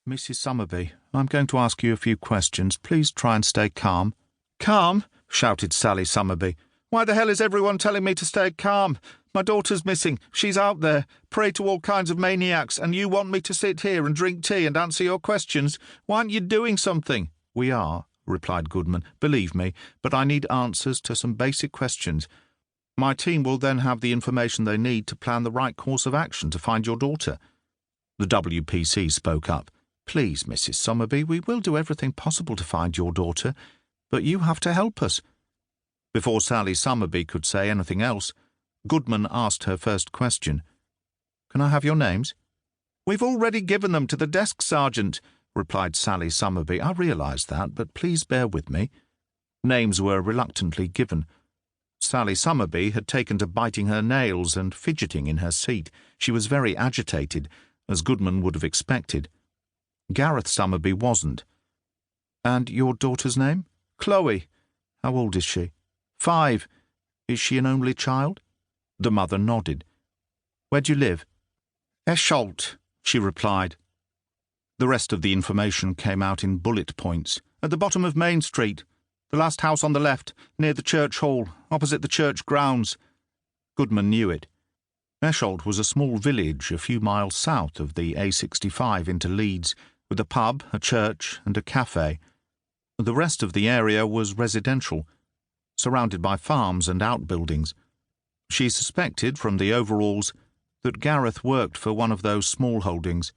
Mrs. Summerby, I'm going to ask you a few questions. Please try and stay calm." "Calm?" shouted Sally Summerby. "Why the hell is everyone telling me to stay calm? My daughter's missing. She's out there, prey to all kinds of maniacs, and you want me to sit here and drink tea and answer your questions? Why aren't you doing something?" "We are," replied Goodman, "believe me, but I need answers to some basic questions. My team will then have the information they need to plan the right course of action to find your daughter." The WPC spoke up. "Please, Mrs. Summerby, we will do everything possible to find your daughter, but you have to help us." Before Sally Summerby could say anything else, Goodman asked her first question. "Can I have your names?" "We've already given them to the desk sergeant," replied Sally Summerby. "I realise that, but please bear with me." Names were reluctantly given. Sally Summerby had taken to biting her nails and fidgeting in her seat. She was very agitated, as Goodman would have expected. Gareth Summerby wasn't. "And your daughter's name?" "Chloe." "How old is she?" 5. "Is she an only child?" The mother nodded. "Where do you live?" "Esholt," she replied. The rest of the information came out in bullet points. "At the bottom of Main Street. The last house on the left, near the church hall, opposite the church grounds." Goodman knew it. Esholt was a small village a few miles south of the A65 into Leeds, with a pub, a church, and a cafe. The rest of the area was residential, surrounded by farms and outbuildings. She suspected from the overalls that Gareth worked for one of those small holdings.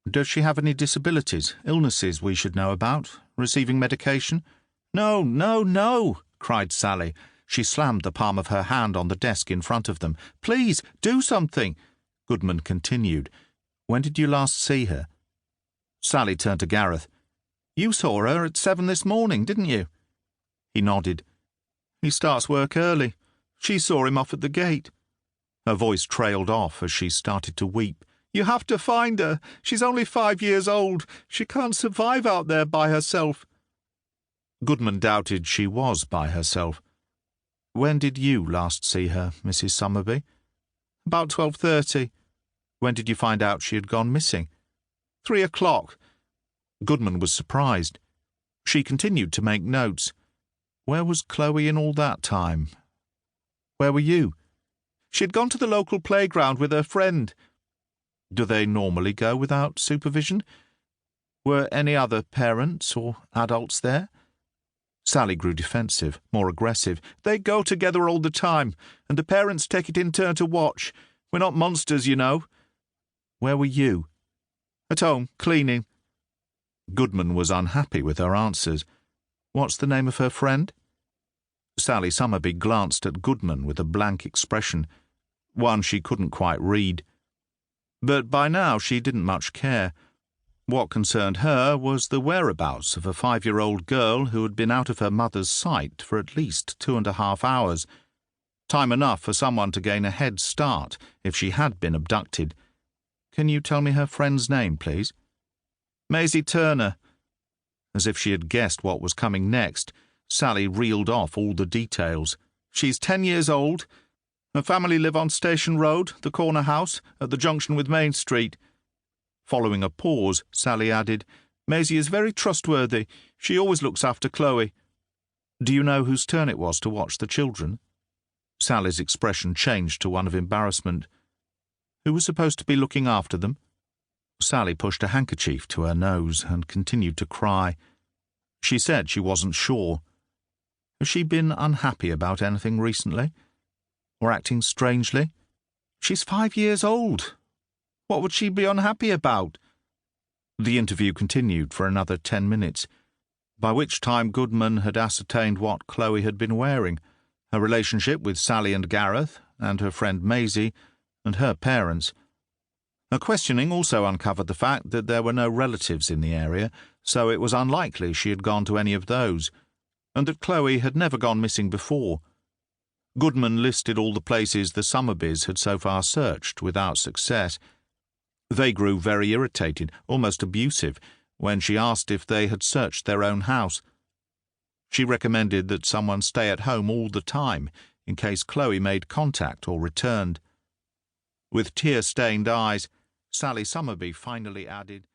"Does she have any disabilities, illnesses we should know about, receiving medication?" "No, no, no!" cried Sally. She slammed the palm of her hand on the desk in front of them. "Please, do something!" Goodman continued. "When did you last see her?" Sally turned to Gareth. "You saw her at 7 this morning, didn't you?" He nodded. "He starts work early. She saw him off at the gate." Her voice trailed off as she started to weep. "You have to find her. She's only 5 years old. She can't survive out there by herself." Goodman doubted she was by herself. "When did you last see her, Mrs. Summerby?" "About 12:30. "When did you find out she had gone missing?" 3 o'clock. Goodman was surprised. She continued to make notes. "Where was Chloe in all that time? Where were you?" "She had gone to the local playground with her friend." "Do they normally go without supervision? Were any other parents or adults there?" Sally grew defensive, more aggressive. "They go together all the time, and the parents take it in turn to watch. We're not monsters, you know." "Where were you?" "At home, cleaning." Goodman was unhappy with her answers. "What's the name of her friend?" Sally Summerby glanced at Goodman with a blank expression, one she couldn't quite read. But by now she didn't much care. What concerned her was the whereabouts of a 5-year-old girl who had been out of her mother's sight for at least 2.5 hours. Time enough for someone to gain a head start if she had been abducted. "Can you tell me her friend's name, please?" "Maisie Turner." As if she had guessed what was coming next, Sally reeled off all the details. "She's 10 years old. Her family live on Station Road, the corner house, at the junction with Main Street." Following a pause, Sally added, "Maisie is very trustworthy. She always looks after Chloe." "Do you know whose turn it was to watch the children?" Sally's expression changed to one of embarrassment. "Who was supposed to be looking after them?" Sally pushed a handkerchief to her nose and continued to cry. She said she wasn't sure. Has she been unhappy about anything recently? Or acting strangely? "She's 5 years old. What would she be unhappy about?" The interview continued for another 10 minutes, by which time Goodman had ascertained what Chloe had been wearing, her relationship with Sally and Gareth, and her friend Maisie, and her parents. Her questioning also uncovered the fact that there were no relatives in the area, so it was unlikely she had gone to any of those, and that Chloe had never gone missing before. Goodman listed all the places the Summerbys had so far searched without success. They grew very irritated, almost abusive, when she asked if they had searched their own house. She recommended that someone stay at home all the time, in case Chloe made contact or returned. With tear-stained eyes, Sally Summerby finally added,